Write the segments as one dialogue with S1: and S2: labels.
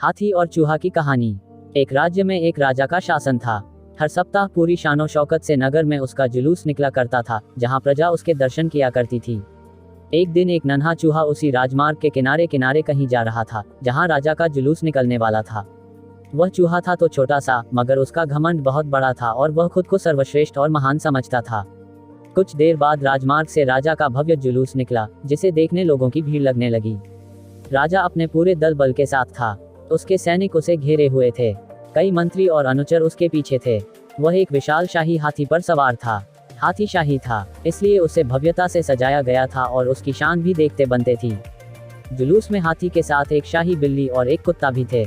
S1: हाथी और चूहा की कहानी। एक राज्य में एक राजा का शासन था। हर सप्ताह पूरी शानो शौकत से नगर में उसका जुलूस निकला करता था, जहां प्रजा उसके दर्शन किया करती थी। एक दिन एक नन्हा चूहा उसी राजमार्ग के किनारे किनारे कहीं जा रहा था, जहां राजा का जुलूस निकलने वाला था। वह चूहा था तो छोटा सा, मगर उसका घमंड बहुत बड़ा था और वह खुद को सर्वश्रेष्ठ और महान समझता था। कुछ देर बाद राजमार्ग से राजा का भव्य जुलूस निकला, जिसे देखने लोगों की भीड़ लगने लगी। राजा अपने पूरे दल बल के साथ था। उसके सैनिक उसे घेरे हुए थे। कई मंत्री और अनुचर उसके पीछे थे। वह एक विशाल शाही हाथी पर सवार था। हाथी शाही था, इसलिए उसे भव्यता से सजाया गया था और उसकी शान भी देखते बनते थी। जुलूस में हाथी के साथ एक शाही बिल्ली और एक कुत्ता भी थे।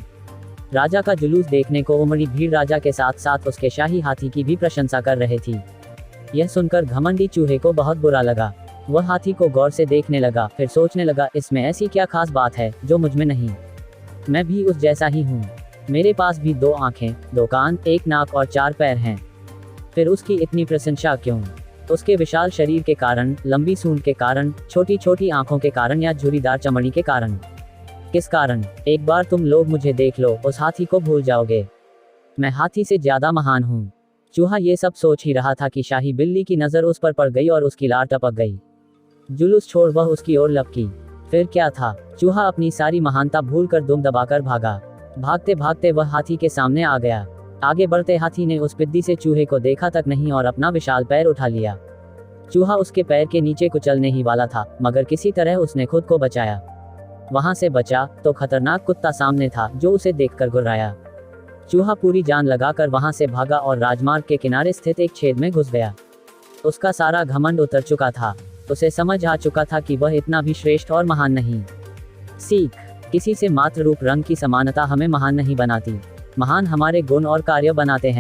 S1: राजा का जुलूस देखने को उमड़ी भीड़ राजा के साथ साथ उसके शाही हाथी की भी प्रशंसा कर रही थी। यह सुनकर घमंडी चूहे को बहुत बुरा लगा। वह हाथी को गौर से देखने लगा, फिर सोचने लगा, इसमें ऐसी क्या खास बात है जो मुझ में नहीं। मैं भी उस जैसा ही हूँ। मेरे पास भी 2 आंखें, 2 कान, 1 नाक और 4 पैर हैं। फिर उसकी इतनी प्रशंसा क्यों? उसके विशाल शरीर के कारण, लंबी सूंड के कारण, छोटी छोटी आंखों के कारण या झुर्रीदार चमड़ी के कारण? किस कारण? एक बार तुम लोग मुझे देख लो, उस हाथी को भूल जाओगे। मैं हाथी से ज्यादा महान हूँ। चूहा ये सब सोच ही रहा था कि शाही बिल्ली की नजर उस पर पड़ गई और उसकी लार टपक गई। जुलूस छोड़ वह उसकी ओर लपकी। फिर क्या था? चूहा अपनी सारी महानता भूलकर दुम दबाकर भागा। भागते भागते वह हाथी के सामने आ गया। आगे बढ़ते हाथी ने उस पिद्दी से चूहे को देखा तक नहीं और अपना विशाल पैर उठा लिया। चूहा उसके पैर के नीचे कुचलने ही वाला था, मगर किसी तरह उसने खुद को बचाया। वहां से बचा तो खतरनाक कुत्ता सामने था, जो उसे देखकर गुर्राया। चूहा पूरी जान लगाकर वहां से भागा और राजमार्ग के किनारे स्थित एक छेद में घुस गया। उसका सारा घमंड उतर चुका था। उसे समझ आ चुका था कि वह इतना भी श्रेष्ठ और महान नहीं। सीख: किसी से मात्र रूप रंग की समानता हमें महान नहीं बनाती। महान हमारे गुण और कार्य बनाते हैं।